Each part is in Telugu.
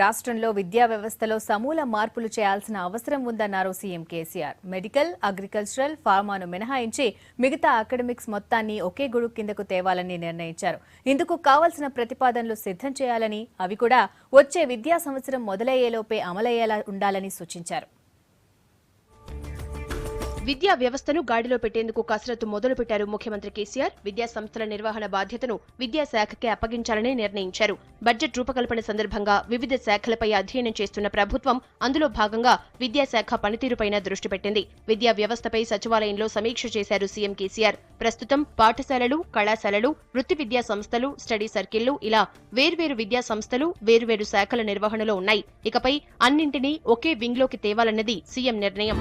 రాష్ట్రంలో విద్యా వ్యవస్థలో సమూల మార్పులు చేయాల్సిన అవసరం ఉందన్నారు సీఎం కేసీఆర్. మెడికల్, అగ్రికల్చరల్, ఫార్మాను మినహాయించి మిగతా అకాడమిక్స్ మొత్తాన్ని ఒకే గొడుగు కిందకు తేవాలని నిర్ణయించారు. ఇందుకు కావాల్సిన ప్రతిపాదనలు సిద్ధం చేయాలని, అవి కూడా వచ్చే విద్యా సంవత్సరం మొదలయ్యేలోపే అమలయ్యేలా ఉండాలని సూచించారు. విద్యా వ్యవస్థను గాడిలో పెట్టేందుకు కసరత్తు మొదలుపెట్టారు ముఖ్యమంత్రి కేసీఆర్. విద్యా సంస్థల నిర్వహణ బాధ్యతను విద్యాశాఖకే అప్పగించాలని నిర్ణయించారు. బడ్జెట్ రూపకల్పన సందర్భంగా వివిధ శాఖలపై అధ్యయనం చేస్తున్న ప్రభుత్వం అందులో భాగంగా విద్యాశాఖ పనితీరుపైన దృష్టి పెట్టింది. విద్యా వ్యవస్థపై సచివాలయంలో సమీక్ష చేశారు సీఎం కేసీఆర్. ప్రస్తుతం పాఠశాలలు, కళాశాలలు, వృత్తి విద్యా సంస్థలు, స్టడీ సర్కిళ్లు ఇలా వేర్వేరు విద్యా సంస్థలు వేర్వేరు శాఖల నిర్వహణలో ఉన్నాయి. ఇకపై అన్నింటినీ ఒకే వింగ్లోకి తేవాలన్నది సీఎం నిర్ణయం.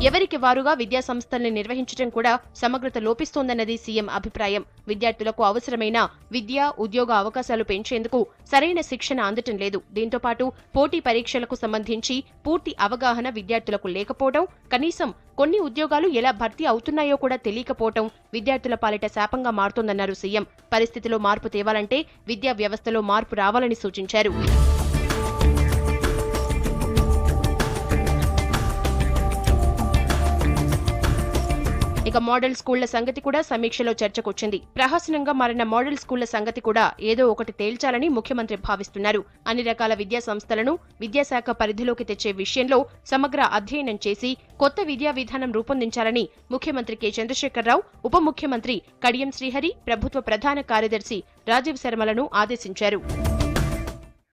ఎవరికి వారుగా విద్యా సంస్థల్ని నిర్వహించడం కూడా సమగ్రత లోపిస్తోందన్నది సీఎం అభిప్రాయం. విద్యార్థులకు అవసరమైన విద్య, ఉద్యోగ అవకాశాలు పెంచేందుకు సరైన శిక్షణ అందటం లేదు. దీంతో పాటు పోటీ పరీక్షలకు సంబంధించి పూర్తి అవగాహన విద్యార్థులకు లేకపోవడం, కనీసం కొన్ని ఉద్యోగాలు ఎలా భర్తీ అవుతున్నాయో కూడా తెలియకపోవడం విద్యార్థుల పాలిట శాపంగా మారుతోందన్నారు సీఎం. పరిస్థితిలో మార్పు తేవాలంటే విద్యా వ్యవస్థలో మార్పు రావాలని సూచించారు. ఇక మోడల్ స్కూళ్ల సంగతి కూడా సమీక్షలో చర్చకొచ్చింది. ప్రహసనంగా మారిన మోడల్ స్కూళ్ల సంగతి కూడా ఏదో ఒకటి తేల్చాలని ముఖ్యమంత్రి భావిస్తున్నారు. అన్ని రకాల విద్యా సంస్థలను విద్యాశాఖ పరిధిలోకి తెచ్చే విషయంలో సమగ్ర అధ్యయనం చేసి కొత్త విద్యా విధానం రూపొందించాలని ముఖ్యమంత్రి కె చంద్రశేఖరరావు, ఉప ముఖ్యమంత్రి కడియం శ్రీహరి, ప్రభుత్వ ప్రధాన కార్యదర్శి రాజీవ్ శర్మలను ఆదేశించారు.